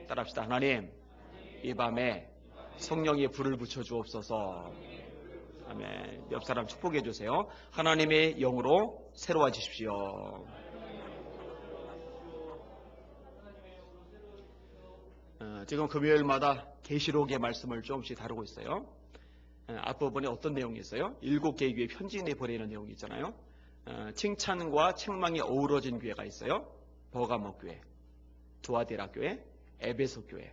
따라합시다. 하나님, 이 밤에 성령의 불을 붙여 주옵소서. 아멘. 옆 사람 축복해 주세요. 하나님의 영으로 새로워지십시오. 지금 금요일마다 계시록의 말씀을 조금씩 다루고 있어요. 앞부분에 어떤 내용이 있어요? 7개의 교회 편지에 보내는 내용이 있잖아요. 칭찬과 책망이 어우러진 교회가 있어요. 버가모 교회, 두아디라 교회, 에베소 교회.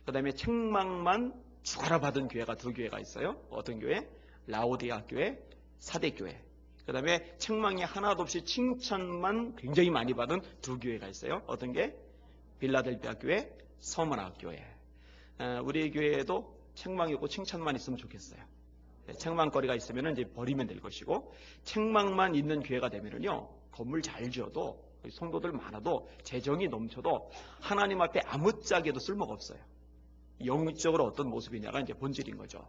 그 다음에 책망만 주가라 받은 교회가 2교회가 있어요. 어떤 교회? 라오디아 교회, 사대 교회. 그 다음에 책망이 하나도 없이 칭찬만 굉장히 많이 받은 2교회가 있어요. 어떤 게? 빌라델피아 교회, 서머나 교회. 우리 교회에도 책망이 없고 칭찬만 있으면 좋겠어요. 책망거리가 있으면 이제 버리면 될 것이고, 책망만 있는 교회가 되면은요, 건물 잘 지어도 성도들 많아도 재정이 넘쳐도 하나님 앞에 아무짝에도 쓸모가 없어요. 영적으로 어떤 모습이냐가 이제 본질인 거죠.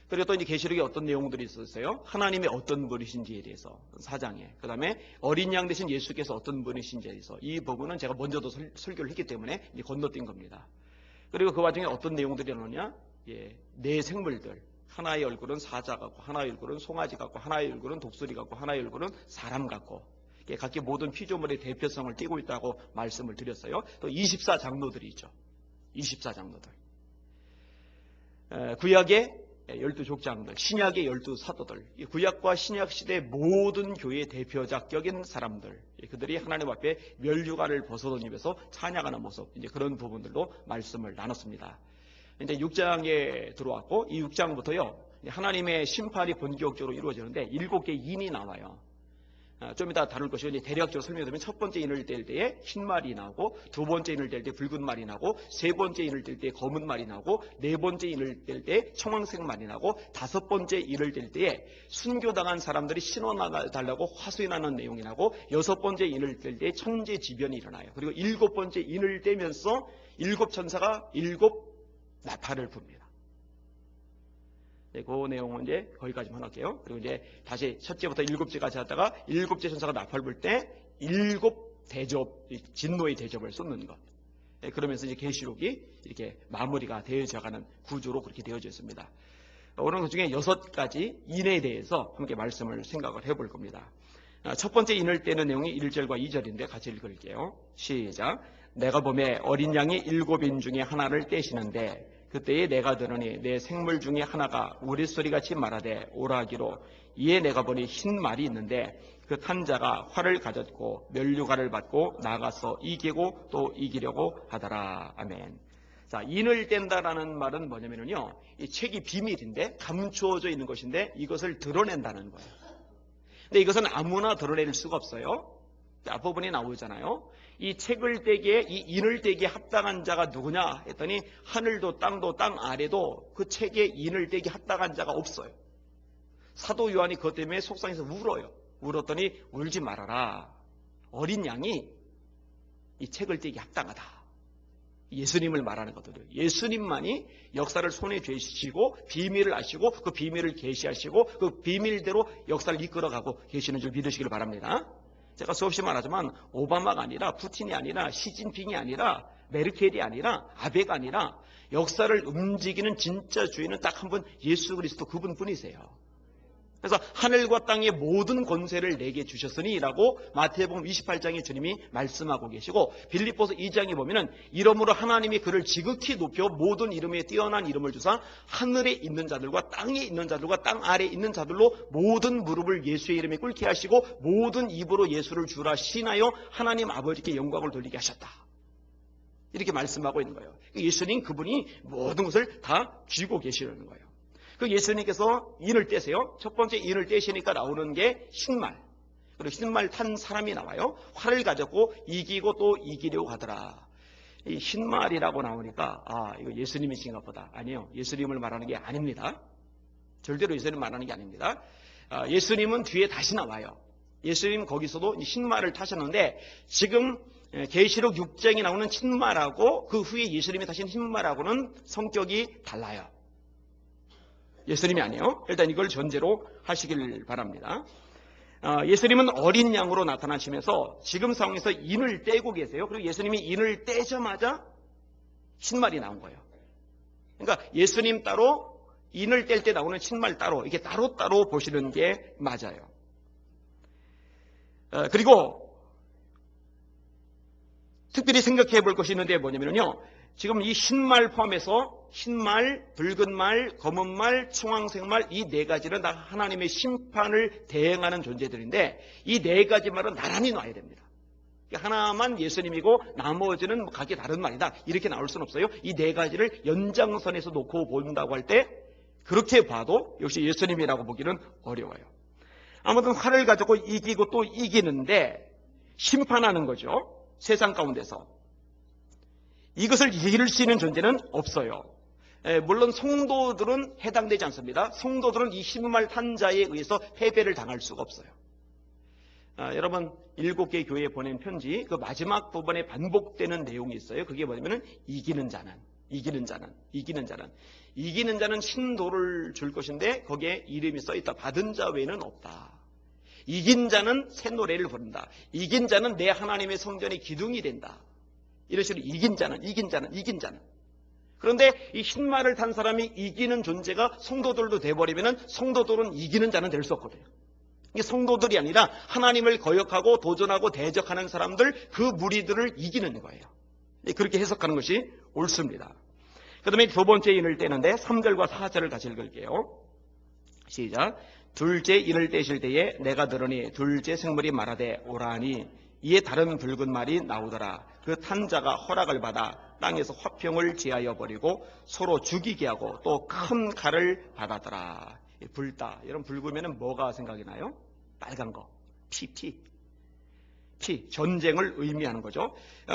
그리고 또 이제 계시록에 어떤 내용들이 있었어요? 하나님이 어떤 분이신지에 대해서 4장에. 그 다음에 어린 양 되신 예수께서 어떤 분이신지에 대해서. 이 부분은 제가 먼저도 설교를 했기 때문에 이제 건너뛴 겁니다. 그리고 그 와중에 어떤 내용들이 나오냐? 네 생물들. 하나의 얼굴은 사자 같고, 하나의 얼굴은 송아지 같고, 하나의 얼굴은 독수리 같고, 하나의 얼굴은 사람 같고, 각기 모든 피조물의 대표성을 띠고 있다고 말씀을 드렸어요. 또 24장로들이 있죠. 24장로들. 구약의 12족장들, 신약의 12사도들, 구약과 신약 시대 모든 교회의 대표작격인 사람들, 그들이 하나님 앞에 멸류관을 벗어던 입에서 찬양하는 모습, 이제 그런 부분들로 말씀을 나눴습니다. 이제 6장에 들어왔고, 이 6장부터요, 하나님의 심판이 본격적으로 이루어지는데 7개의 인이 나와요. 좀 이따 다룰 것이고, 이제 대략적으로 설명드리면 첫 번째 인을 뗄 때에 흰 말이 나오고, 두 번째 인을 뗄 때 붉은 말이 나오고, 세 번째 인을 뗄 때 검은 말이 나오고, 네 번째 인을 뗄 때 청황색 말이 나오고, 다섯 번째 인을 뗄 때에 순교당한 사람들이 신원하달라고 화수인하는 내용이 나고, 여섯 번째 인을 뗄 때 천재지변이 일어나요. 그리고 일곱 번째 인을 떼면서 일곱 천사가 일곱 나팔을 붑니다. 그 내용은 이제 거기까지만 할게요. 그리고 이제 다시 첫째부터 일곱째까지 하다가 일곱째 천사가 나팔 불 때 일곱 대접, 진노의 대접을 쏟는 것. 그러면서 이제 계시록이 이렇게 마무리가 되어져가는 구조로 그렇게 되어져 있습니다. 오늘 그 중에 6가지 인에 대해서 함께 말씀을 생각을 해볼 겁니다. 첫 번째 인을 떼는 내용이 1절과 2절인데 같이 읽을게요. 시작. 내가 보매 어린 양이 7인 중에 하나를 떼시는데 그때에 내가 들으니 내 생물 중에 하나가 우레소리같이 말하되 오라 하기로, 이에 내가 보니 흰 말이 있는데 그 탄 자가 활을 가졌고 멸류관을 받고 나가서 이기고 또 이기려고 하더라. 아멘. 자, 인을 뗀다라는 말은 뭐냐면요, 이 책이 비밀인데 감추어져 있는 것인데 이것을 드러낸다는 거예요. 근데 이것은 아무나 드러낼 수가 없어요. 앞부분에 나오잖아요. 이 책을 떼기에, 이 인을 떼기에 합당한 자가 누구냐 했더니 하늘도 땅도 땅 아래도 그 책에 인을 떼기 합당한 자가 없어요. 사도 요한이 그것 때문에 속상해서 울어요. 울었더니 울지 말아라. 어린 양이 이 책을 떼기 합당하다. 예수님을 말하는 거거든요. 예수님만이 역사를 손에 쥐시고 비밀을 아시고 그 비밀을 계시하시고 그 비밀대로 역사를 이끌어가고 계시는 줄 믿으시길 바랍니다. 제가 수없이 말하지만 오바마가 아니라 푸틴이 아니라 시진핑이 아니라 메르켈이 아니라 아베가 아니라 역사를 움직이는 진짜 주인은 딱 한 분, 예수 그리스도 그분뿐이세요. 그래서 하늘과 땅의 모든 권세를 내게 주셨으니 라고 마태복음 28장에 주님이 말씀하고 계시고, 빌립보서 2장에 보면은 이러므로 하나님이 그를 지극히 높여 모든 이름에 뛰어난 이름을 주사 하늘에 있는 자들과 땅에 있는 자들과 땅 아래에 있는 자들로 모든 무릎을 예수의 이름에 꿇게 하시고 모든 입으로 예수를 주라 시인하여 하나님 아버지께 영광을 돌리게 하셨다. 이렇게 말씀하고 있는 거예요. 예수님 그분이 모든 것을 다 쥐고 계시는 거예요. 그 예수님께서 인을 떼세요. 첫 번째 인을 떼시니까 나오는 게 흰말. 그리고 흰말 탄 사람이 나와요. 활을 가졌고 이기고 또 이기려고 하더라. 이 흰말이라고 나오니까 이거 예수님이신가 보다. 아니요. 예수님을 말하는 게 아닙니다. 절대로 예수님 말하는 게 아닙니다. 예수님은 뒤에 다시 나와요. 예수님 거기서도 흰말을 타셨는데 지금 계시록 6장에 나오는 흰말하고 그 후에 예수님이 타신 흰말하고는 성격이 달라요. 예수님이 아니에요. 일단 이걸 전제로 하시길 바랍니다. 예수님은 어린 양으로 나타나시면서 지금 상황에서 인을 떼고 계세요. 그리고 예수님이 인을 떼자마자 신말이 나온 거예요. 그러니까 예수님 따로, 인을 뗄 때 나오는 신말 따로, 이렇게 따로따로 보시는 게 맞아요. 그리고 특별히 생각해 볼 것이 있는데 뭐냐면요, 지금 이 흰말 포함해서 흰말, 붉은 말, 검은 말, 청황색 말, 이 네 가지는 다 하나님의 심판을 대행하는 존재들인데, 이 네 가지 말은 나란히 놔야 됩니다. 하나만 예수님이고 나머지는 각기 다른 말이다, 이렇게 나올 수는 없어요. 이 네 가지를 연장선에서 놓고 본다고 할 때 그렇게 봐도 역시 예수님이라고 보기는 어려워요. 아무튼 활을 가지고 이기고 또 이기는데 심판하는 거죠. 세상 가운데서. 이것을 이길 수 있는 존재는 없어요. 물론 성도들은 해당되지 않습니다. 성도들은 이 흰말 탄 자에 의해서 패배를 당할 수가 없어요. 여러분 7개 교회에 보낸 편지 그 마지막 부분에 반복되는 내용이 있어요. 그게 뭐냐면 이기는 자는 신도를 줄 것인데 거기에 이름이 써있다. 받은 자 외에는 없다. 이긴 자는 새 노래를 부른다. 이긴 자는 내 하나님의 성전의 기둥이 된다. 이런 식으로 이긴 자는. 그런데 이 흰말을 탄 사람이 이기는 존재가 성도들도 돼버리면 성도들은 이기는 자는 될 수 없거든요. 이게 성도들이 아니라 하나님을 거역하고 도전하고 대적하는 사람들, 그 무리들을 이기는 거예요. 그렇게 해석하는 것이 옳습니다. 그 다음에 두 번째 인을 떼는데 3절과 4절을 같이 읽을게요. 시작. 둘째 인을 떼실 때에 내가 들으니 둘째 생물이 말하되 오라니 이에 다른 붉은 말이 나오더라. 그 탄 자가 허락을 받아 땅에서 화평을 제하여 버리고 서로 죽이게 하고 또 큰 칼을 받았더라. 불다. 여러분 붉으면 뭐가 생각이 나요? 빨간 거. 피. 전쟁을 의미하는 거죠.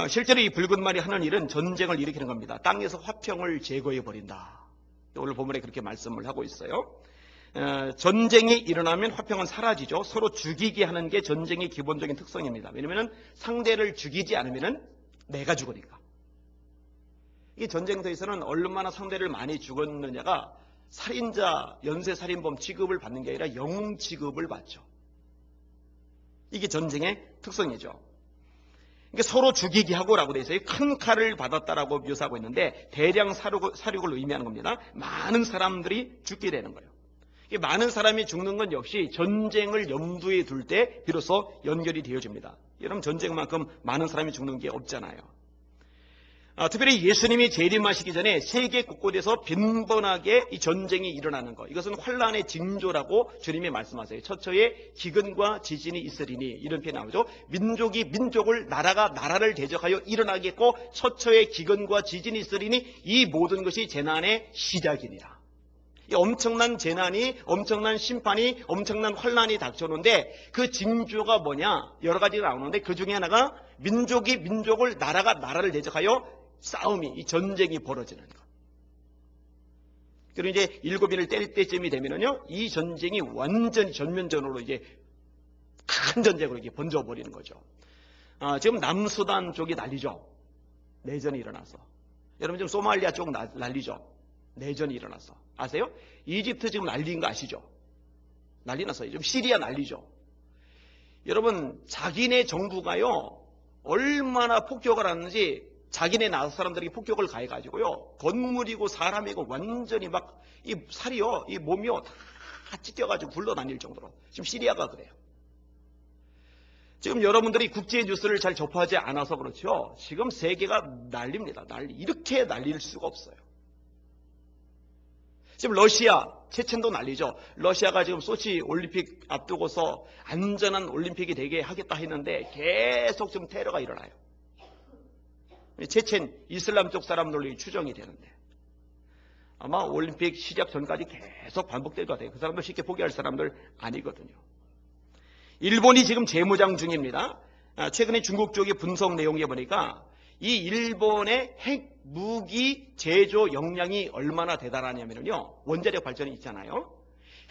실제로 이 붉은 말이 하는 일은 전쟁을 일으키는 겁니다. 땅에서 화평을 제거해 버린다. 오늘 본문에 그렇게 말씀을 하고 있어요. 전쟁이 일어나면 화평은 사라지죠. 서로 죽이게 하는 게 전쟁의 기본적인 특성입니다. 왜냐하면 상대를 죽이지 않으면 내가 죽으니까. 이 전쟁터에서는 얼마나 상대를 많이 죽었느냐가 살인자, 연쇄살인범 취급을 받는 게 아니라 영웅 취급을 받죠. 이게 전쟁의 특성이죠. 그러니까 서로 죽이게 하고라고 되어 있어요. 큰 칼을 받았다라고 묘사하고 있는데 대량 사륙을 의미하는 겁니다. 많은 사람들이 죽게 되는 거예요. 많은 사람이 죽는 건 역시 전쟁을 염두에 둘 때 비로소 연결이 되어집니다. 여러분 전쟁만큼 많은 사람이 죽는 게 없잖아요. 특별히 예수님이 재림하시기 전에 세계 곳곳에서 빈번하게 이 전쟁이 일어나는 것, 이것은 환란의 징조라고 주님이 말씀하세요. 처처에 기근과 지진이 있으리니, 이런 표현이 나오죠. 민족이 민족을, 나라가 나라를 대적하여 일어나겠고 처처에 기근과 지진이 있으리니 이 모든 것이 재난의 시작이니라. 이 엄청난 재난이, 엄청난 심판이, 엄청난 환란이 닥쳐오는데 그 징조가 뭐냐, 여러 가지가 나오는데 그 중에 하나가 민족이 민족을, 나라가 나라를 대적하여 싸움이, 이 전쟁이 벌어지는 것. 그리고 이제 7인을 뗄 때쯤이 되면은요, 이 전쟁이 완전히 전면전으로 이제 큰 전쟁으로 이렇게 번져버리는 거죠. 지금 남수단 쪽이 난리죠. 내전이 일어나서. 여러분 지금 소말리아 쪽 난리죠. 내전이 일어나서. 아세요? 이집트 지금 난리인 거 아시죠? 난리 났어요. 지금 시리아 난리죠. 여러분 자기네 정부가요, 얼마나 폭격을 하는지 자기네 나라 사람들이 폭격을 가해가지고요, 건물이고 사람이고 완전히 막 이 살이요, 이 몸이요 다 찢겨가지고 굴러다닐 정도로 지금 시리아가 그래요. 지금 여러분들이 국제 뉴스를 잘 접하지 않아서 그렇죠. 지금 세계가 난립니다. 이렇게 난릴 수가 없어요. 지금 러시아, 체첸도 난리죠. 러시아가 지금 소치 올림픽 앞두고서 안전한 올림픽이 되게 하겠다 했는데 계속 지금 테러가 일어나요. 체첸 이슬람 쪽 사람들이 추정이 되는데 아마 올림픽 시작 전까지 계속 반복될 것 같아요. 그 사람들 쉽게 포기할 사람들 아니거든요. 일본이 지금 재무장 중입니다. 최근에 중국 쪽의 분석 내용에 보니까 이 일본의 핵 무기 제조 역량이 얼마나 대단하냐면요, 원자력 발전이 있잖아요.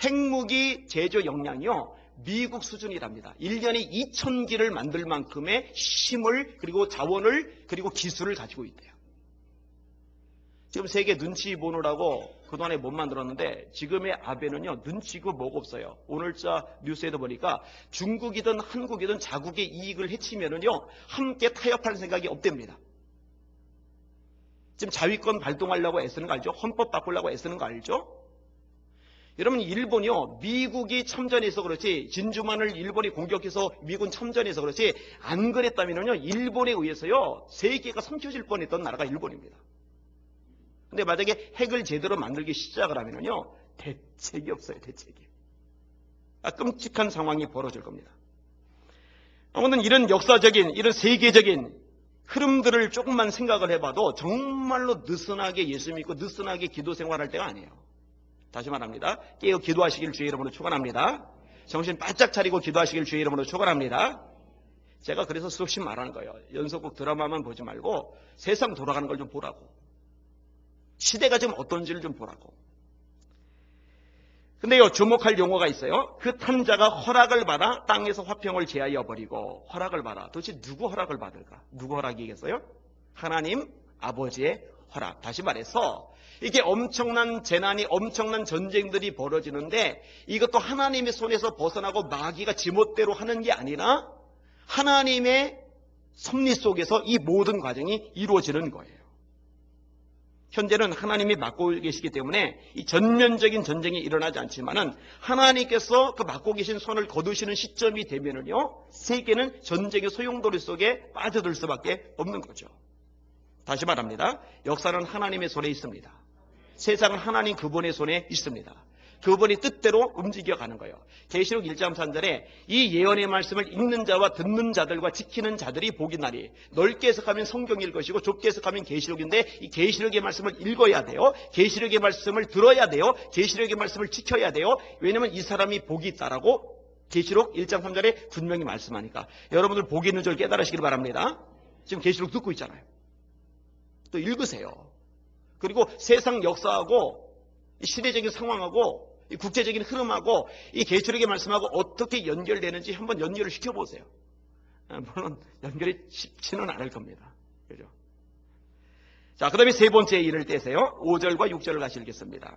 핵무기 제조 역량이요, 미국 수준이랍니다. 1년에 2,000기를 만들 만큼의 힘을, 그리고 자원을, 그리고 기술을 가지고 있대요. 지금 세계 눈치 보느라고 그동안에 못 만들었는데 지금의 아베는요, 눈치고 뭐가 없어요. 오늘자 뉴스에도 보니까 중국이든 한국이든 자국의 이익을 해치면은요 함께 타협할 생각이 없답니다. 지금 자위권 발동하려고 애쓰는 거 알죠? 헌법 바꾸려고 애쓰는 거 알죠? 여러분, 일본이요, 미국이 참전해서 그렇지, 진주만을 일본이 공격해서 미군 참전해서 그렇지, 안 그랬다면요, 일본에 의해서요, 세계가 삼켜질 뻔했던 나라가 일본입니다. 근데 만약에 핵을 제대로 만들기 시작을 하면요, 대책이 없어요, 대책이. 끔찍한 상황이 벌어질 겁니다. 아무튼 이런 역사적인, 이런 세계적인 흐름들을 조금만 생각을 해봐도 정말로 느슨하게 예수 믿고 느슨하게 기도 생활할 때가 아니에요. 다시 말합니다. 깨어 기도하시길 주의 이름으로 축원합니다. 정신 바짝 차리고 기도하시길 주의 이름으로 축원합니다. 제가 그래서 수없이 말하는 거예요. 연속극 드라마만 보지 말고 세상 돌아가는 걸 좀 보라고. 시대가 지금 어떤지를 좀 보라고. 근데요, 주목할 용어가 있어요. 그 탄자가 허락을 받아 땅에서 화평을 제하여 버리고. 허락을 받아. 도대체 누구 허락을 받을까? 누구 허락이겠어요? 하나님 아버지의 허락. 다시 말해서 이게 엄청난 재난이, 엄청난 전쟁들이 벌어지는데 이것도 하나님의 손에서 벗어나고 마귀가 지멋대로 하는 게 아니라 하나님의 섭리 속에서 이 모든 과정이 이루어지는 거예요. 현재는 하나님이 맡고 계시기 때문에 이 전면적인 전쟁이 일어나지 않지만은 하나님께서 그 맡고 계신 손을 거두시는 시점이 되면은요, 세계는 전쟁의 소용돌이 속에 빠져들 수밖에 없는 거죠. 다시 말합니다. 역사는 하나님의 손에 있습니다. 세상은 하나님 그분의 손에 있습니다. 그분이 뜻대로 움직여가는 거예요. 계시록 1장 3절에 이 예언의 말씀을 읽는 자와 듣는 자들과 지키는 자들이 복이 나리. 넓게 해석하면 성경일 것이고 좁게 해석하면 계시록인데 이 계시록의 말씀을 읽어야 돼요. 계시록의 말씀을 들어야 돼요. 계시록의 말씀을 지켜야 돼요. 왜냐하면 이 사람이 복이 있다라고 계시록 1장 3절에 분명히 말씀하니까 여러분들 복이 있는 줄 깨달으시길 바랍니다. 지금 계시록 듣고 있잖아요. 또 읽으세요. 그리고 세상 역사하고 시대적인 상황하고 이 국제적인 흐름하고 이 계시록의 말씀하고 어떻게 연결되는지 한번 연결을 시켜보세요. 물론 연결이 쉽지는 않을 겁니다. 그죠? 자, 그 다음에 세 번째 인을 떼세요. 5절과 6절을 같이 읽겠습니다.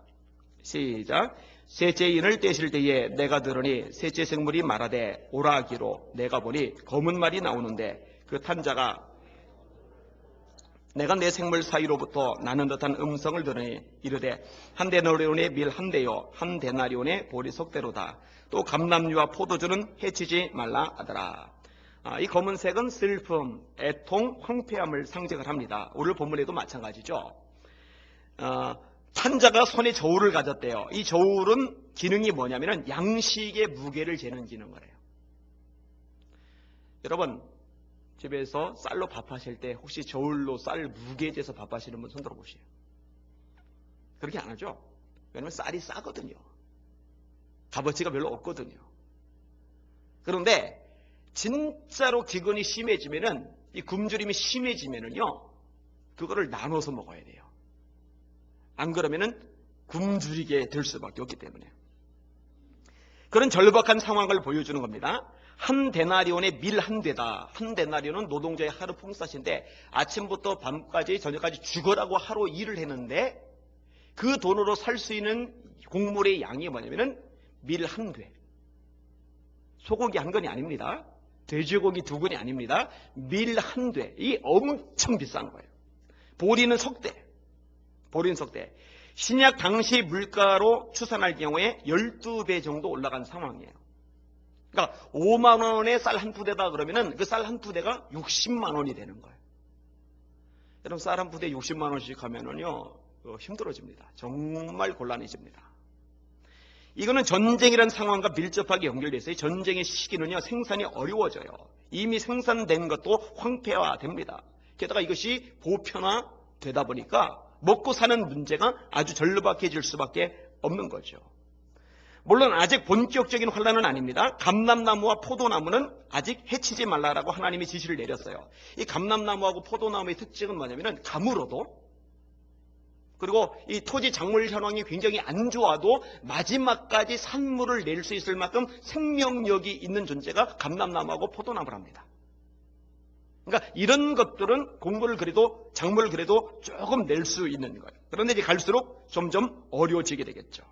시작. 셋째 인을 떼실 때에 내가 들으니 셋째 생물이 말하되 오라 하기로 내가 보니 검은 말이 나오는데 그 탄자가 내가 내 생물 사이로부터 나는 듯한 음성을 들으니 이르되 한 데나리온의 밀 한 대요 한 데나리온의 보리 석대로다. 또 감람류와 포도주는 해치지 말라 하더라. 이 검은색은 슬픔, 애통, 황폐함을 상징을 합니다. 오늘 본문에도 마찬가지죠. 탄자가 손에 저울을 가졌대요. 이 저울은 기능이 뭐냐면 양식의 무게를 재는 기능을 해요. 여러분, 집에서 쌀로 밥하실 때 혹시 저울로 쌀 무게에 재서 밥하시는 분 손 들어보세요. 그렇게 안 하죠? 왜냐하면 쌀이 싸거든요. 값어치가 별로 없거든요. 그런데 진짜로 기근이 심해지면은, 이 굶주림이 심해지면은요, 그거를 나눠서 먹어야 돼요. 안 그러면은 굶주리게 될 수밖에 없기 때문에. 그런 절박한 상황을 보여주는 겁니다. 한 데나리온의 밀 한 대다. 한 데나리온은 노동자의 하루 품삯인데 아침부터 밤까지 저녁까지 죽어라고 하루 일을 했는데 그 돈으로 살 수 있는 곡물의 양이 뭐냐면은 밀 한 돼. 소고기 한 건이 아닙니다. 돼지고기 2근이 아닙니다. 밀 한 돼. 이 엄청 비싼 거예요. 보리는 석대. 보리는 석대. 신약 당시 물가로 추산할 경우에 12배 정도 올라간 상황이에요. 그러니까 5만 원에 쌀 한 푸대다 그러면은 그 쌀 한 푸대가 60만 원이 되는 거예요. 여러분, 쌀 한 푸대 60만 원씩 하면은요, 힘들어집니다. 정말 곤란해집니다. 이거는 전쟁이라는 상황과 밀접하게 연결되어 있어요. 전쟁의 시기는요, 생산이 어려워져요. 이미 생산된 것도 황폐화됩니다. 게다가 이것이 보편화되다 보니까 먹고 사는 문제가 아주 절박해질 수밖에 없는 거죠. 물론 아직 본격적인 환란은 아닙니다. 감람나무와 포도나무는 아직 해치지 말라라고 하나님이 지시를 내렸어요. 이 감람나무하고 포도나무의 특징은 뭐냐면은 가물어도, 그리고 이 토지 작물 현황이 굉장히 안 좋아도 마지막까지 산물을 낼 수 있을 만큼 생명력이 있는 존재가 감람나무하고 포도나무랍니다. 그러니까 이런 것들은 곡물을 그래도, 작물을 그래도 조금 낼 수 있는 거예요. 그런데 이제 갈수록 점점 어려워지게 되겠죠.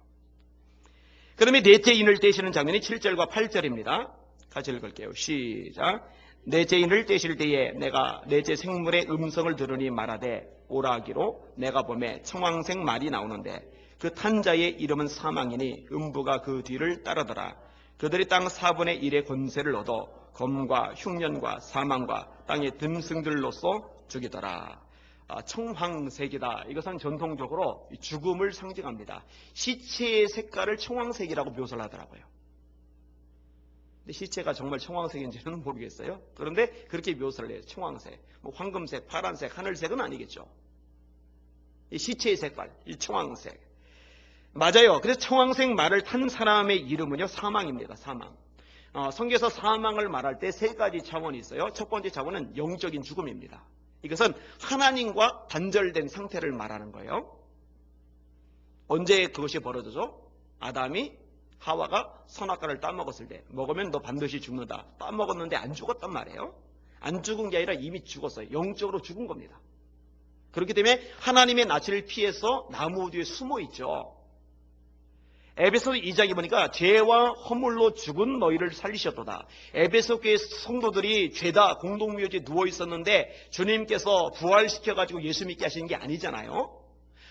그러면 넷째 인을 떼시는 장면이 7절과 8절입니다. 같이 읽을게요. 시작. 넷째 인을 떼실 때에 내가 넷째 생물의 음성을 들으니 말하되 오라기로 내가 보매 청황색 말이 나오는데 그 탄 자의 이름은 사망이니 음부가 그 뒤를 따르더라. 그들이 땅 4분의 1의 권세를 얻어 검과 흉년과 사망과 땅의 짐승들로서 죽이더라. 청황색이다. 이것은 전통적으로 죽음을 상징합니다. 시체의 색깔을 청황색이라고 묘사를 하더라고요. 근데 시체가 정말 청황색인지는 모르겠어요. 그런데 그렇게 묘사를 해요. 청황색, 뭐 황금색, 파란색, 하늘색은 아니겠죠. 이 시체의 색깔, 이 청황색. 맞아요. 그래서 청황색 말을 탄 사람의 이름은요, 사망입니다. 사망. 성경에서 사망을 말할 때 세 가지 차원이 있어요. 첫 번째 차원은 영적인 죽음입니다. 이것은 하나님과 단절된 상태를 말하는 거예요. 언제 그것이 벌어져서 아담이 하와가 선악과를 따먹었을 때, 먹으면 너 반드시 죽는다. 따먹었는데 안 죽었단 말이에요. 안 죽은 게 아니라 이미 죽었어요. 영적으로 죽은 겁니다. 그렇기 때문에 하나님의 낯을 피해서 나무 뒤에 숨어 있죠. 에베소 2장에 보니까 죄와 허물로 죽은 너희를 살리셨도다. 에베소 교회 성도들이 죄다 공동묘지에 누워 있었는데 주님께서 부활시켜가지고 예수 믿게 하시는 게 아니잖아요.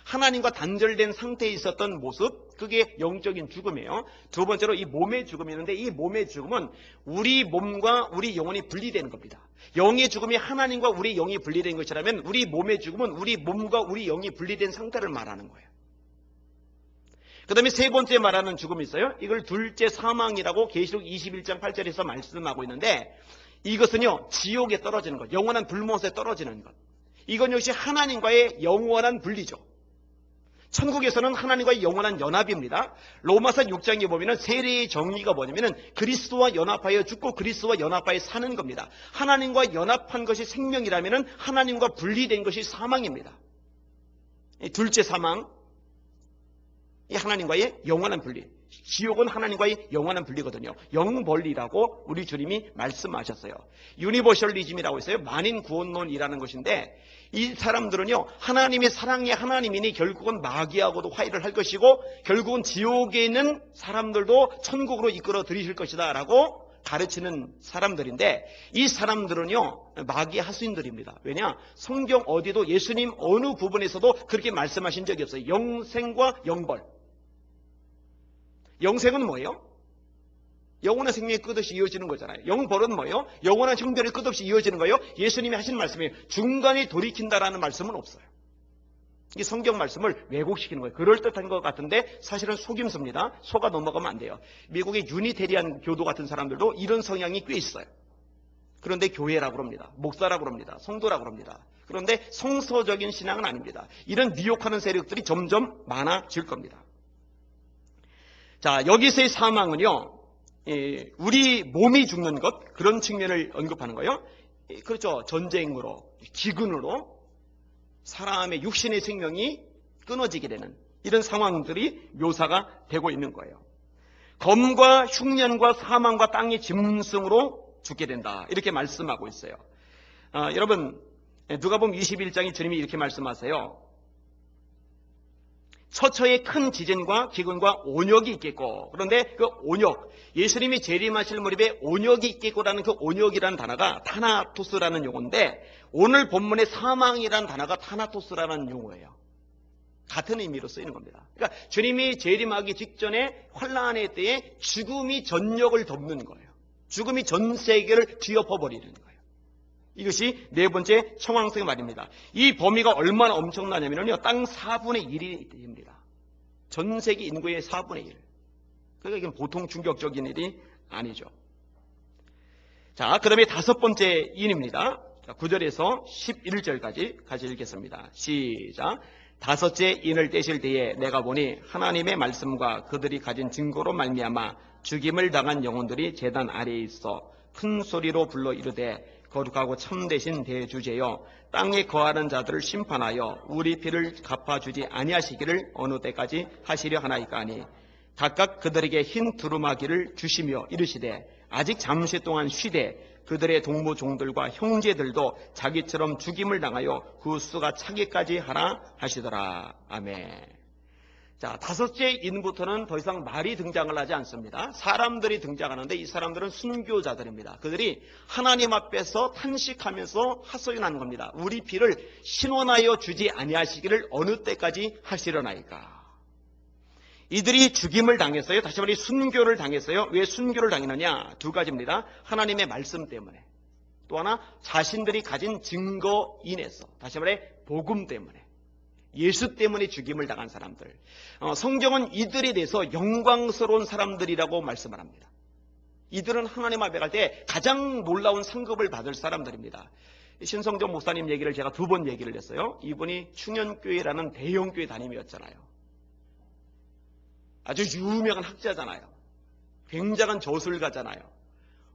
하나님과 단절된 상태에 있었던 모습, 그게 영적인 죽음이에요. 두 번째로 이 몸의 죽음이 있는데 이 몸의 죽음은 우리 몸과 우리 영혼이 분리되는 겁니다. 영의 죽음이 하나님과 우리 영이 분리된 것이라면 우리 몸의 죽음은 우리 몸과 우리 영이 분리된 상태를 말하는 거예요. 그 다음에 세 번째 말하는 죽음이 있어요. 이걸 둘째 사망이라고 계시록 21장 8절에서 말씀하고 있는데 이것은요, 지옥에 떨어지는 것, 영원한 불못에 떨어지는 것. 이건 역시 하나님과의 영원한 분리죠. 천국에서는 하나님과의 영원한 연합입니다. 로마서 6장에 보면 세례의 정의가 뭐냐면 그리스도와 연합하여 죽고 그리스도와 연합하여 사는 겁니다. 하나님과 연합한 것이 생명이라면 하나님과 분리된 것이 사망입니다. 둘째 사망, 이 하나님과의 영원한 분리. 지옥은 하나님과의 영원한 분리거든요. 영벌리라고 우리 주님이 말씀하셨어요. 유니버셜리즘이라고 있어요. 만인 구원론이라는 것인데 이 사람들은요, 하나님의 사랑의 하나님이니 결국은 마귀하고도 화해를 할 것이고 결국은 지옥에 있는 사람들도 천국으로 이끌어 들이실 것이다 라고 가르치는 사람들인데 이 사람들은요, 마귀의 하수인들입니다. 왜냐? 성경 어디도 예수님 어느 부분에서도 그렇게 말씀하신 적이 없어요. 영생과 영벌. 영생은 뭐예요? 영원한 생명이 끝없이 이어지는 거잖아요. 영벌은 뭐예요? 영원한 형편이 끝없이 이어지는 거예요. 예수님이 하신 말씀이에요. 중간에 돌이킨다라는 말씀은 없어요. 이 성경 말씀을 왜곡시키는 거예요. 그럴듯한 것 같은데 사실은 속임수입니다. 속아 넘어가면 안 돼요. 미국의 유니테리안 교도 같은 사람들도 이런 성향이 꽤 있어요. 그런데 교회라고 합니다. 목사라고 합니다. 성도라고 합니다. 그런데 성서적인 신앙은 아닙니다. 이런 미혹하는 세력들이 점점 많아질 겁니다. 자, 여기서의 사망은요, 우리 몸이 죽는 것, 그런 측면을 언급하는 거예요. 그렇죠. 전쟁으로, 기근으로 사람의 육신의 생명이 끊어지게 되는 이런 상황들이 묘사가 되고 있는 거예요. 검과 흉년과 사망과 땅의 짐승으로 죽게 된다. 이렇게 말씀하고 있어요. 여러분, 누가복음 21장에 주님이 이렇게 말씀하세요. 처처에 큰 지진과 기근과 온역이 있겠고, 그런데 그 온역, 예수님이 재림하실 무렵에 온역이 있겠고라는 그 온역이라는 단어가 타나토스라는 용어인데 오늘 본문의 사망이라는 단어가 타나토스라는 용어예요. 같은 의미로 쓰이는 겁니다. 그러니까 주님이 재림하기 직전에 환란의 때에 죽음이 전역을 덮는 거예요. 죽음이 전 세계를 뒤엎어버리는 거예요. 이것이 네 번째 청황색의 말입니다. 이 범위가 얼마나 엄청나냐면요, 땅 4분의 1이 됩니다. 전 세계 인구의 4분의 1. 그러니까 이건 보통 충격적인 일이 아니죠. 자, 그 다음에 다섯 번째 인입니다. 9절에서 11절까지 같이 읽겠습니다. 시작. 다섯째 인을 떼실 때에 내가 보니 하나님의 말씀과 그들이 가진 증거로 말미암아 죽임을 당한 영혼들이 제단 아래에 있어 큰 소리로 불러 이르되 거룩하고 참되신 대주제여 땅에 거하는 자들을 심판하여 우리 피를 갚아주지 아니하시기를 어느 때까지 하시려 하나이까 하니 각각 그들에게 흰 두루마기를 주시며 이르시되 아직 잠시 동안 쉬되 그들의 동무 종들과 형제들도 자기처럼 죽임을 당하여 그 수가 차기까지 하라 하시더라. 아멘. 자, 다섯째 인부터는 더 이상 말이 등장을 하지 않습니다. 사람들이 등장하는데 이 사람들은 순교자들입니다. 그들이 하나님 앞에서 탄식하면서 하소연하는 겁니다. 우리 피를 신원하여 주지 아니하시기를 어느 때까지 하시려나이까. 이들이 죽임을 당했어요. 다시 말해 순교를 당했어요. 왜 순교를 당했느냐? 두 가지입니다. 하나님의 말씀 때문에. 또 하나 자신들이 가진 증거 인해서. 다시 말해 복음 때문에. 예수 때문에 죽임을 당한 사람들. 성경은 이들에 대해서 영광스러운 사람들이라고 말씀을 합니다. 이들은 하나님 앞에 갈 때 가장 놀라운 상급을 받을 사람들입니다. 신성정 목사님 얘기를 제가 2번 얘기를 했어요. 이분이 충현교회라는 대형교회 담임이었잖아요. 아주 유명한 학자잖아요. 굉장한 저술가잖아요.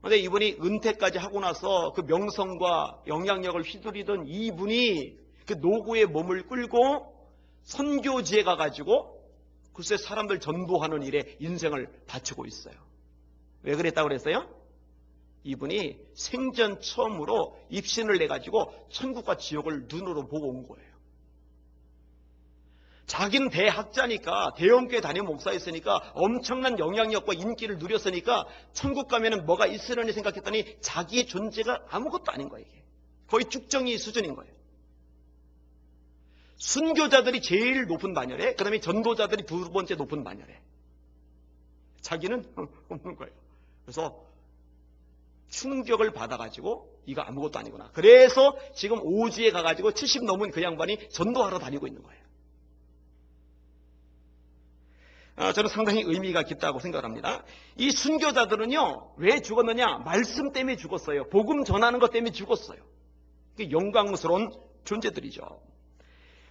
그런데 이분이 은퇴까지 하고 나서 그 명성과 영향력을 휘두르던 이분이 그 노고의 몸을 끌고 선교지에 가가지고 글쎄 사람들 전도하는 일에 인생을 바치고 있어요. 왜 그랬다고 그랬어요? 이분이 생전 처음으로 입신을 내가지고 천국과 지옥을 눈으로 보고 온 거예요. 자기는 대학자니까 대형교회 담임 목사였으니까 엄청난 영향력과 인기를 누렸으니까 천국 가면은 뭐가 있으려니 생각했더니 자기의 존재가 아무것도 아닌 거예요. 이게. 거의 쭉정이 수준인 거예요. 순교자들이 제일 높은 반열에, 그 다음에 전도자들이 2번째 높은 반열에. 자기는 없는 거예요. 그래서 충격을 받아가지고 이거 아무것도 아니구나. 그래서 지금 오지에 가가지고 70 넘은 그 양반이 전도하러 다니고 있는 거예요. 저는 상당히 의미가 깊다고 생각합니다. 이 순교자들은요, 왜 죽었느냐? 말씀 때문에 죽었어요. 복음 전하는 것 때문에 죽었어요. 영광스러운 존재들이죠.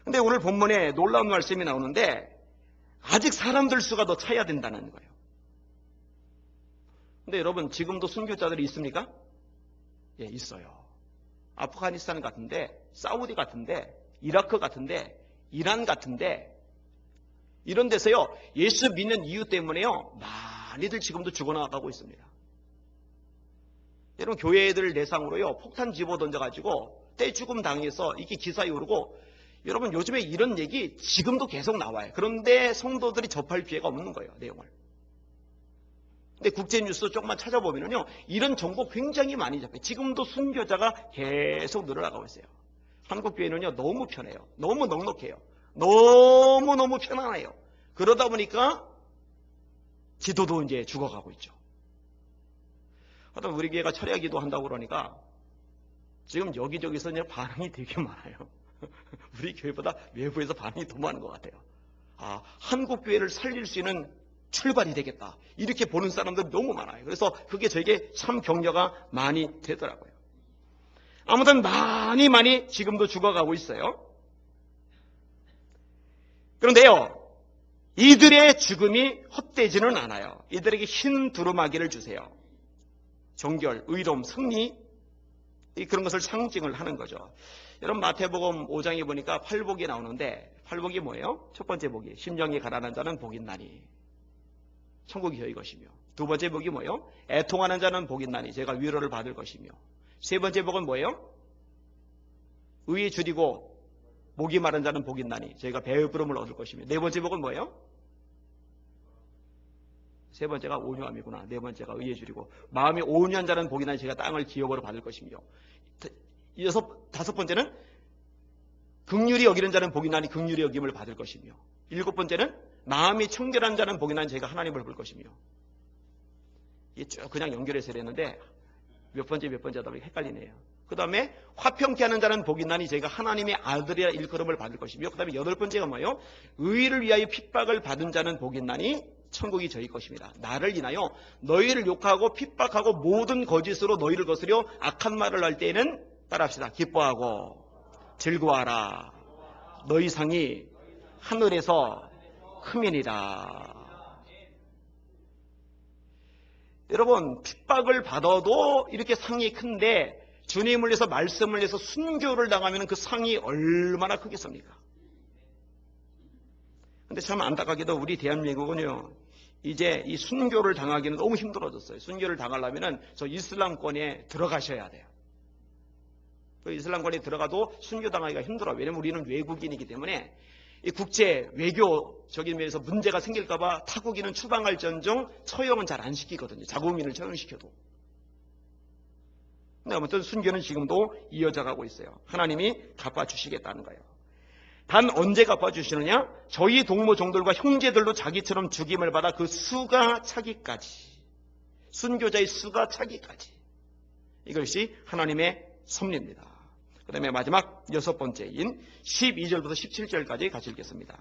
근데 오늘 본문에 놀라운 말씀이 나오는데 아직 사람들 수가 더 차야 된다는 거예요. 근데 여러분 지금도 순교자들이 있습니까? 예, 있어요. 아프가니스탄 같은데, 사우디 같은데, 이라크 같은데, 이란 같은데 이런 데서요 예수 믿는 이유 때문에요 많이들 지금도 죽어나가고 있습니다. 여러분 교회들 대상으로요 폭탄 집어 던져가지고 떼죽음 당해서 이게 기사에 오르고 여러분 요즘에 이런 얘기 지금도 계속 나와요. 그런데 성도들이 접할 기회가 없는 거예요. 내용을. 근데 국제뉴스 조금만 찾아보면요 이런 정보 굉장히 많이 잡혀요. 지금도 순교자가 계속 늘어나가고 있어요. 한국 교회는요 너무 편해요. 너무 넉넉해요. 너무너무 편안해요. 그러다 보니까 기도도 이제 죽어가고 있죠. 하여튼 우리 교회가 철야 기도 한다고 그러니까 지금 여기저기서 이제 반응이 되게 많아요. 우리 교회보다 외부에서 반응이 더 많은 것 같아요. 아, 한국 교회를 살릴 수 있는 출발이 되겠다. 이렇게 보는 사람들 너무 많아요. 그래서 그게 저에게 참 격려가 많이 되더라고요. 아무튼 많이 지금도 죽어가고 있어요. 그런데요, 이들의 죽음이 헛되지는 않아요. 이들에게 흰 두루마기를 주세요. 정결, 의로움, 승리, 그런 것을 상징을 하는 거죠. 여러분 마태복음 5장에 보니까 팔복이 나오는데 팔복이 뭐예요? 첫 번째 복이 심령이 가난한 자는 복이 있나니 천국이 저희 것이며, 두 번째 복이 뭐예요? 애통하는 자는 복이 있나니 제가 위로를 받을 것이며, 세 번째 복은 뭐예요? 의에 줄이고 목이 마른 자는 복이 있나니 저희가 배부름을 얻을 것이며, 네 번째 복은 뭐예요? 세 번째가 온유함이구나. 네 번째가 의에 줄이고 마음이 온유한 자는 복이 있나니 제가 땅을 기업으로 받을 것이며, 다섯 번째는 긍휼히 여기는 자는 복이 있나니 긍휼히 여김을 받을 것이며, 일곱 번째는 마음이 청결한 자는 복이 있나니 제가 하나님을 볼 것이며. 이게 쭉 그냥 연결해서 이랬는데 몇 번째 하다 보니 헷갈리네요. 그 다음에 화평케 하는 자는 복이 있나니 제가 하나님의 아들이라 일컬음을 받을 것이며, 그 다음에 여덟 번째가 뭐예요? 의를 위하여 핍박을 받은 자는 복이 있나니 천국이 저희 것입니다. 나를 인하여 너희를 욕하고 핍박하고 모든 거짓으로 너희를 거스려 악한 말을 할 때에는 따라합시다. 기뻐하고 즐거워하라. 너희 상이 하늘에서 크민이다. 여러분 핍박을 받아도 이렇게 상이 큰데 주님을 위해서 말씀을 위해서 순교를 당하면 그 상이 얼마나 크겠습니까? 근데 참 안타깝게도 우리 대한민국은요 이제 이 순교를 당하기는 너무 힘들어졌어요. 순교를 당하려면 저 이슬람권에 들어가셔야 돼요. 그 이슬람권에 들어가도 순교 당하기가 힘들어요. 왜냐면 우리는 외국인이기 때문에 이 국제 외교적인 면에서 문제가 생길까봐 타국인은 추방할지언정 처형은 잘 안 시키거든요. 자국민을 처형시켜도. 근데 아무튼 순교는 지금도 이어져가고 있어요. 하나님이 갚아주시겠다는 거예요. 단 언제 갚아주시느냐? 저희 동무종들과 형제들도 자기처럼 죽임을 받아 그 수가 차기까지, 순교자의 수가 차기까지. 이것이 하나님의 섭리입니다. 그 다음에 마지막 6번째인 12절부터 17절까지 같이 읽겠습니다.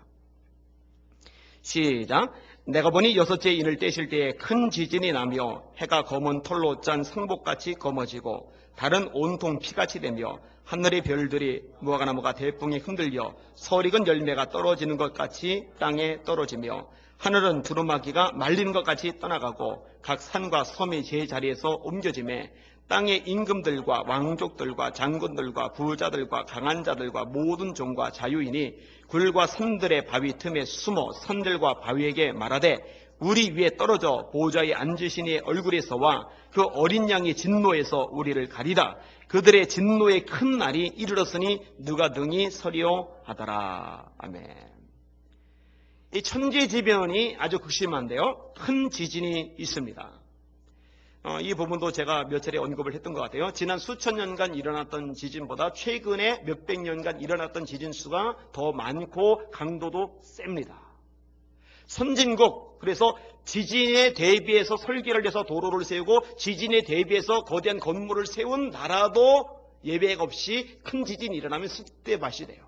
시작. 내가 보니 6째 인을 떼실 때에 큰 지진이 나며 해가 검은 털로 짠 상복같이 검어지고 달은 온통 피같이 되며 하늘의 별들이 무화과나무가 대풍에 흔들려 설익은 열매가 떨어지는 것 같이 땅에 떨어지며 하늘은 두루마기가 말리는 것 같이 떠나가고 각 산과 섬이 제자리에서 옮겨지매 땅의 임금들과 왕족들과 장군들과 부자들과 강한 자들과 모든 종과 자유인이 굴과 산들의 바위 틈에 숨어 산들과 바위에게 말하되 우리 위에 떨어져 보좌에 앉으신 이의 얼굴에서와 그 어린 양의 진노에서 우리를 가리라. 그들의 진노의 큰 날이 이르렀으니 누가 능히 서리오 하더라. 아멘. 이 천재지변이 아주 극심한데요. 큰 지진이 있습니다. 이 부분도 제가 몇 차례 언급을 했던 것 같아요. 지난 수천 년간 일어났던 지진보다 최근에 몇백 년간 일어났던 지진 수가 더 많고 강도도 셉니다. 선진국, 그래서 지진에 대비해서 설계를 해서 도로를 세우고 지진에 대비해서 거대한 건물을 세운 나라도 예외 없이 큰 지진이 일어나면 쑥대밭이 돼요.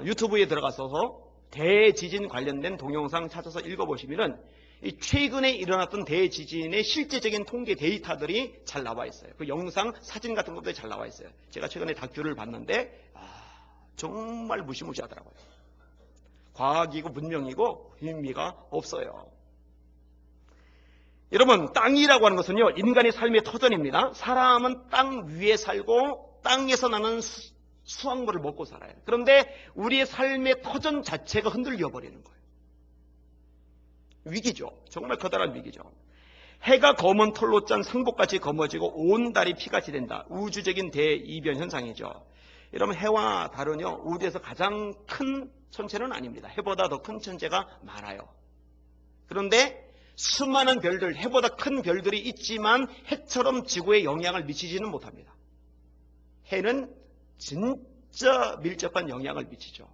유튜브에 들어가서 대지진 관련된 동영상 찾아서 읽어보시면은 이 최근에 일어났던 대지진의 실제적인 통계 데이터들이 잘 나와 있어요. 그 영상, 사진 같은 것도 잘 나와 있어요. 제가 최근에 다큐를 봤는데 정말 무시무시하더라고요. 과학이고 문명이고 의미가 없어요. 여러분, 땅이라고 하는 것은요, 인간의 삶의 터전입니다. 사람은 땅 위에 살고 땅에서 나는 수확물을 먹고 살아요. 그런데 우리의 삶의 터전 자체가 흔들려 버리는 거예요. 위기죠. 정말 커다란 위기죠. 해가 검은 털로 짠 상복같이 검어지고 온 달이 피같이 된다. 우주적인 대이변 현상이죠. 여러분, 해와 달은요, 우주에서 가장 큰 천체는 아닙니다. 해보다 더 큰 천체가 많아요. 그런데 수많은 별들, 해보다 큰 별들이 있지만 해처럼 지구에 영향을 미치지는 못합니다. 해는 진짜 밀접한 영향을 미치죠.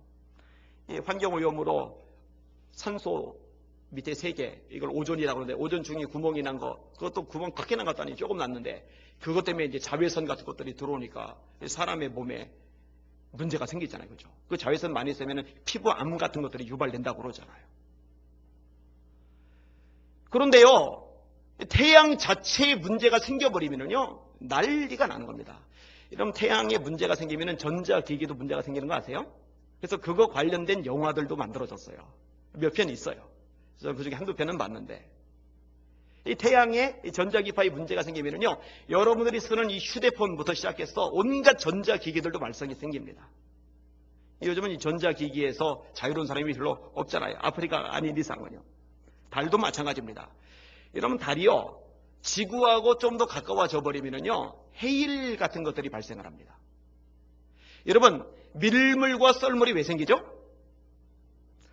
환경오염으로 산소 밑에 3개, 이걸 오존이라고 하는데 오존 중에 구멍이 난 거, 그것도 구멍 크게 난 것도 아니고 조금 났는데 그것 때문에 이제 자외선 같은 것들이 들어오니까 사람의 몸에 문제가 생기잖아요. 그죠? 그 자외선 많이 쓰면 피부암 같은 것들이 유발된다고 그러잖아요. 그런데요, 태양 자체에 문제가 생겨버리면요, 난리가 나는 겁니다. 여러분, 태양에 문제가 생기면 전자기기도 문제가 생기는 거 아세요? 그래서 그거 관련된 영화들도 만들어졌어요. 몇 편 있어요. 그래서 그 중에 한두 편은 봤는데, 이 태양에 전자기파에 문제가 생기면요, 여러분들이 쓰는 이 휴대폰부터 시작해서 온갖 전자기기들도 말썽이 생깁니다. 요즘은 이 전자기기에서 자유로운 사람이 별로 없잖아요. 아프리카 아닌 이상은요. 달도 마찬가지입니다. 여러분, 달이요, 지구하고 좀 더 가까워져 버리면요, 해일 같은 것들이 발생을 합니다. 여러분, 밀물과 썰물이 왜 생기죠?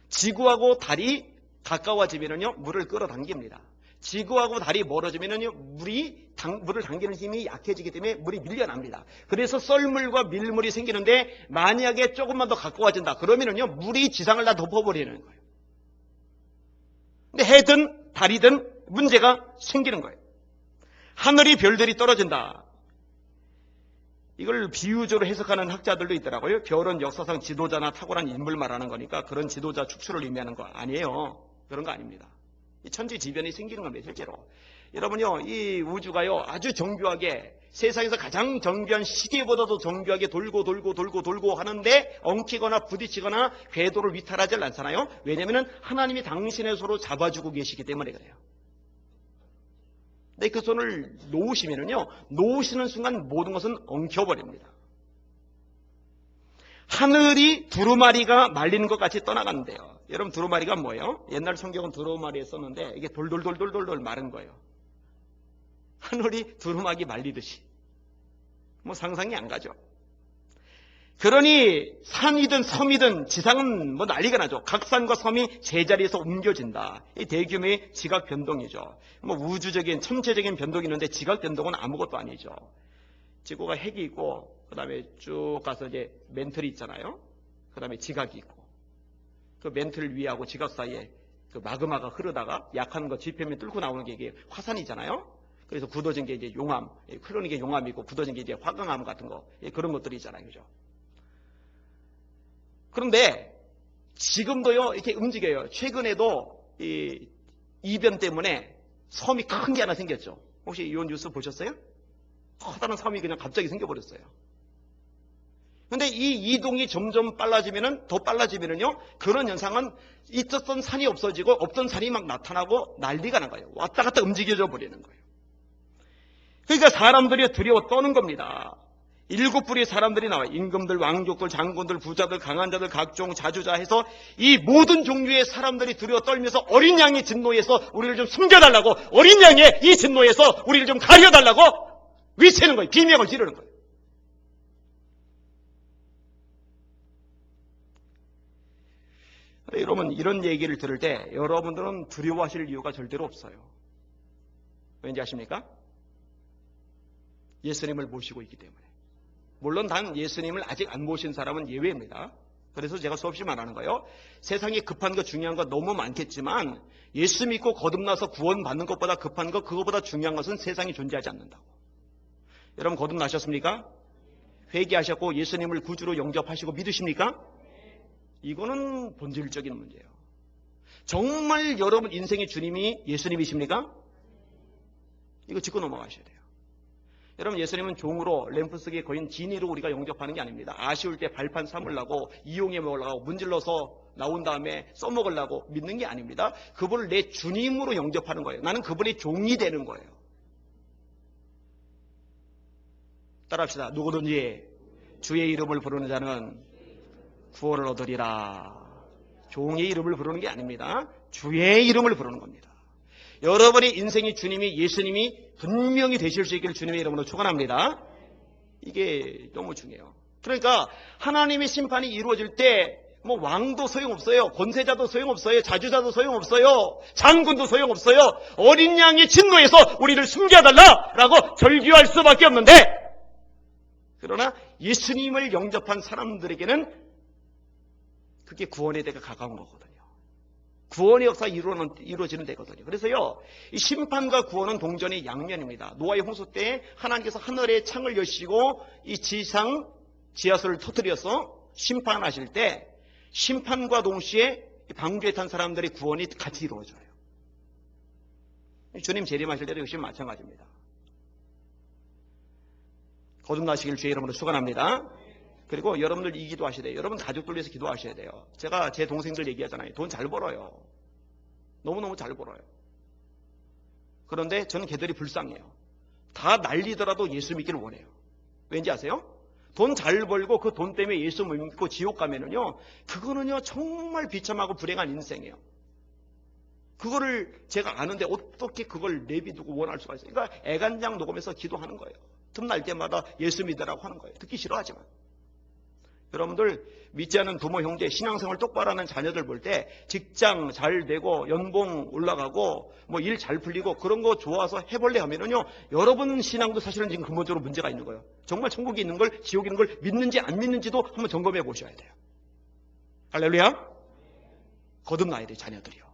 지구하고 달이 가까워지면요, 물을 끌어당깁니다. 지구하고 달이 멀어지면요, 물을 당기는 힘이 약해지기 때문에 물이 밀려납니다. 그래서 썰물과 밀물이 생기는데, 만약에 조금만 더 가까워진다 그러면요, 물이 지상을 다 덮어버리는 거예요. 근데 해든 달이든 문제가 생기는 거예요. 하늘이 별들이 떨어진다. 이걸 비유적으로 해석하는 학자들도 있더라고요. 별은 역사상 지도자나 탁월한 인물 말하는 거니까 그런 지도자 축출을 의미하는 거 아니에요. 그런 거 아닙니다. 이 천지지변이 생기는 겁니다. 실제로. 여러분요, 이 우주가요, 아주 정교하게, 세상에서 가장 정교한 시계보다도 정교하게 돌고 하는데 엉키거나 부딪히거나 궤도를 위탈하지 않잖아요. 왜냐하면 하나님이 당신의 손으로 잡아주고 계시기 때문에 그래요. 근데 그 손을 놓으시면요, 놓으시는 순간 모든 것은 엉켜버립니다. 하늘이 두루마리가 말리는 것 같이 떠나간대요. 여러분, 두루마리가 뭐예요? 옛날 성경은 두루마리에 썼는데 이게 돌돌 마른 거예요. 하늘이 두루마기 말리듯이. 뭐 상상이 안 가죠. 그러니 산이든 섬이든 지상은 뭐 난리가 나죠. 각 산과 섬이 제자리에서 옮겨진다. 이 대규모의 지각 변동이죠. 뭐 우주적인 천체적인 변동이 있는데 지각 변동은 아무것도 아니죠. 지구가 핵이 있고 그다음에 쭉 가서 이제 멘틀이 있잖아요. 그다음에 지각이 있고 그 멘틀 위하고 지각 사이에 그 마그마가 흐르다가 약한 거 지표면 뚫고 나오는 게 이게 화산이잖아요. 그래서 굳어진 게 이제 용암, 흐르는 게 용암이고 굳어진 게 이제 화강암 같은 거 그런 것들이잖아요, 그죠? 그런데 지금도요 이렇게 움직여요. 최근에도 이 이변 때문에 섬이 큰 게 하나 생겼죠. 혹시 이 뉴스 보셨어요? 커다란 섬이 그냥 갑자기 생겨버렸어요. 그런데 이 이동이 점점 빨라지면은 더 빨라지면은요 그런 현상은 있었던 산이 없어지고 없던 산이 막 나타나고 난리가 난 거예요. 왔다 갔다 움직여져 버리는 거예요. 그러니까 사람들이 두려워 떠는 겁니다. 7부리의 사람들이 나와요. 임금들, 왕족들, 장군들, 부자들, 강한 자들, 각종 자주자 해서 이 모든 종류의 사람들이 두려워 떨면서 어린 양의 진노에서 우리를 좀 숨겨달라고, 어린 양의 이 진노에서 우리를 좀 가려달라고 외치는 거예요. 비명을 지르는 거예요. 여러분 이런 얘기를 들을 때 여러분들은 두려워하실 이유가 절대로 없어요. 왠지 아십니까? 예수님을 모시고 있기 때문에. 물론 단 예수님을 아직 안 모신 사람은 예외입니다. 그래서 제가 수없이 말하는 거예요. 세상에 급한 거 중요한 거 너무 많겠지만 예수 믿고 거듭나서 구원받는 것보다 급한 거, 그것보다 중요한 것은 세상에 존재하지 않는다고. 여러분 거듭나셨습니까? 회개하셨고 예수님을 구주로 영접하시고 믿으십니까? 이거는 본질적인 문제예요. 정말 여러분 인생의 주님이 예수님이십니까? 이거 짚고 넘어가셔야 돼요. 여러분 예수님은 종으로 램프 속에 거인 지니로 우리가 영접하는 게 아닙니다. 아쉬울 때 발판 삼으려고 이용해 먹으려고 문질러서 나온 다음에 써먹으려고 믿는 게 아닙니다. 그분을 내 주님으로 영접하는 거예요. 나는 그분의 종이 되는 거예요. 따라합시다. 누구든지 주의 이름을 부르는 자는 구원을 얻으리라. 종의 이름을 부르는 게 아닙니다. 주의 이름을 부르는 겁니다. 여러분의 인생의 주님이 예수님이 분명히 되실 수 있기를 주님의 이름으로 축원합니다. 이게 너무 중요해요. 그러니까 하나님의 심판이 이루어질 때 뭐 왕도 소용없어요. 권세자도 소용없어요. 자주자도 소용없어요. 장군도 소용없어요. 어린 양의 진노에서 우리를 숨겨달라라고 절규할 수밖에 없는데, 그러나 예수님을 영접한 사람들에게는 그게 구원의 때가 가까운 거거든요. 구원의 역사가 이루어지는 데거든요. 그래서요, 이 심판과 구원은 동전의 양면입니다. 노아의 홍수 때 하나님께서 하늘에 창을 여시고 이 지하수를 터뜨려서 심판하실 때 심판과 동시에 방주에 탄 사람들의 구원이 같이 이루어져요. 주님 재림하실 때도 역시 마찬가지입니다. 거듭나시길 주의 이름으로 축원합니다. 그리고 여러분들 이 기도하셔야 돼요. 여러분 가족들 위해서 기도하셔야 돼요. 제가 제 동생들 얘기하잖아요. 돈 잘 벌어요. 너무너무 잘 벌어요. 그런데 저는 걔들이 불쌍해요. 다 날리더라도 예수 믿기를 원해요. 왠지 아세요? 돈 잘 벌고 그 돈 때문에 예수 못 믿고 지옥 가면은요, 그거는요 정말 비참하고 불행한 인생이에요. 그거를 제가 아는데 어떻게 그걸 내비두고 원할 수가 있어요? 그러니까 애간장 녹음해서 기도하는 거예요. 틈날 때마다 예수 믿으라고 하는 거예요. 듣기 싫어하지만. 여러분들 믿지 않는 부모, 형제, 신앙생활 똑바로 하는 자녀들 볼 때 직장 잘 되고 연봉 올라가고 뭐 일 잘 풀리고 그런 거 좋아서 해볼래 하면은요, 여러분 신앙도 사실은 지금 근본적으로 문제가 있는 거예요. 정말 천국이 있는 걸, 지옥이 있는 걸 믿는지 안 믿는지도 한번 점검해 보셔야 돼요. 할렐루야. 거듭나야 돼요, 자녀들이요.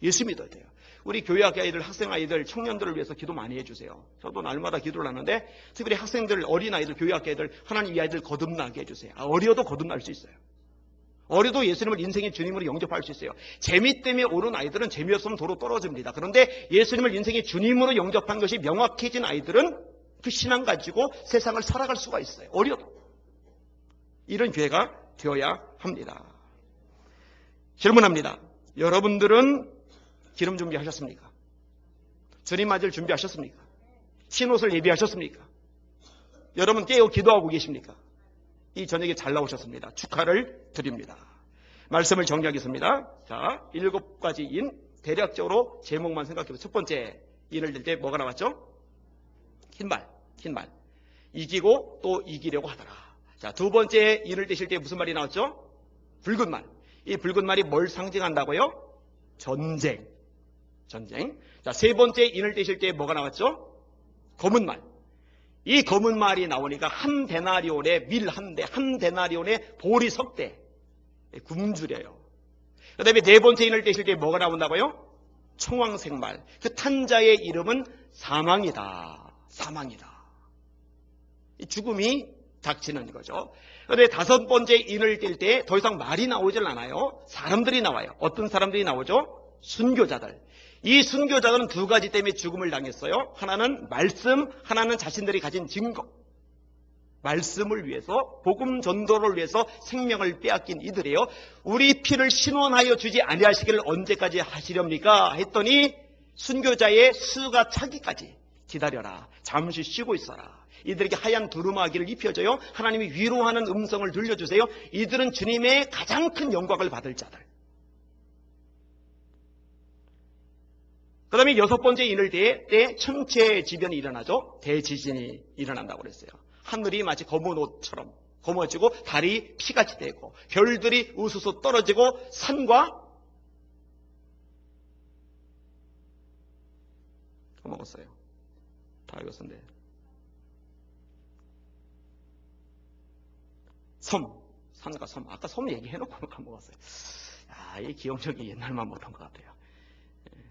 예수 믿어야 돼요. 우리 교회학 아이들, 학생 아이들, 청년들을 위해서 기도 많이 해주세요. 저도 날마다 기도를 하는데 특별히 학생들, 어린 아이들, 교회학 아이들, 하나님 이 아이들 거듭나게 해주세요. 어려도 거듭날 수 있어요. 어려도 예수님을 인생의 주님으로 영접할 수 있어요. 재미 때문에 오는 아이들은 재미없으면 도로 떨어집니다. 그런데 예수님을 인생의 주님으로 영접한 것이 명확해진 아이들은 그 신앙 가지고 세상을 살아갈 수가 있어요. 어려도. 이런 교회가 되어야 합니다. 질문합니다. 여러분들은 기름 준비하셨습니까? 주님 맞을 준비하셨습니까? 흰옷을 예비하셨습니까? 여러분 깨어 기도하고 계십니까? 이 저녁에 잘 나오셨습니다. 축하를 드립니다. 말씀을 정리하겠습니다. 자, 7가지 인, 대략적으로 제목만 생각해보세요. 첫 번째 인을 들 때 뭐가 나왔죠? 흰말. 이기고 또 이기려고 하더라. 자, 자, 두 번째 인을 떼실 때 무슨 말이 나왔죠? 붉은 말. 이 붉은 말이 뭘 상징한다고요? 전쟁. 전쟁. 자, 세 번째 인을 떼실 때 뭐가 나왔죠? 검은 말. 이 검은 말이 나오니까 한 데나리온의 밀 한 대, 한 데나리온의 보리 석 대. 굶주려요. 그 다음에 네 번째 인을 떼실 때 뭐가 나온다고요? 청황색 말. 그 탄자의 이름은 사망이다. 사망이다. 이 죽음이 닥치는 거죠. 그런데 다섯 번째 인을 뗄 때 더 이상 말이 나오질 않아요. 사람들이 나와요. 어떤 사람들이 나오죠? 순교자들. 이 순교자들은 두 가지 때문에 죽음을 당했어요. 하나는 말씀, 하나는 자신들이 가진 증거. 말씀을 위해서, 복음 전도를 위해서 생명을 빼앗긴 이들이에요. 우리 피를 신원하여 주지 아니하시기를 언제까지 하시렵니까? 했더니 순교자의 수가 차기까지 기다려라. 잠시 쉬고 있어라. 이들에게 하얀 두루마기를 입혀줘요. 하나님이 위로하는 음성을 들려주세요. 이들은 주님의 가장 큰 영광을 받을 자들. 그 다음에 여섯 번째 인을 때 천체지변이 일어나죠. 대지진이 일어난다고 그랬어요. 하늘이 마치 검은 옷처럼 검어지고 달이 피같이 되고 별들이 우수수 떨어지고 산과 까먹었어요. 다 읽었었는데 섬, 산과 섬. 아까 섬 얘기해놓고 까먹었어요. 이 기억력이 옛날만 못한 것 같아요.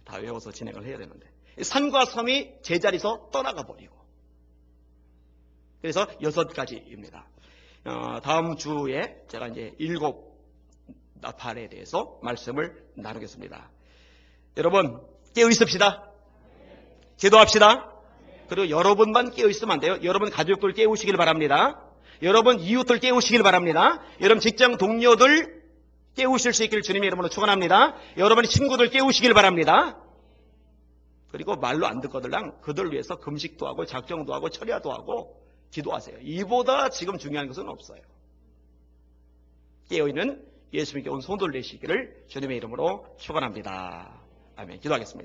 다 외워서 진행을 해야 되는데. 산과 섬이 제자리에서 떠나가 버리고. 그래서 6가지입니다. 다음 주에 제가 이제 7 나팔에 대해서 말씀을 나누겠습니다. 여러분, 깨어 있읍시다. 기도합시다. 그리고 여러분만 깨어 있으면 안 돼요. 여러분 가족들 깨우시길 바랍니다. 여러분 이웃들 깨우시길 바랍니다. 여러분 직장 동료들 깨우실 수 있기를 주님의 이름으로 축원합니다. 여러분의 친구들 깨우시길 바랍니다. 그리고 말로 안 듣거들랑 그들 위해서 금식도 하고 작정도 하고 철야도 하고 기도하세요. 이보다 지금 중요한 것은 없어요. 깨어있는 예수님께 온 손들 내시기를 주님의 이름으로 축원합니다. 아멘. 기도하겠습니다.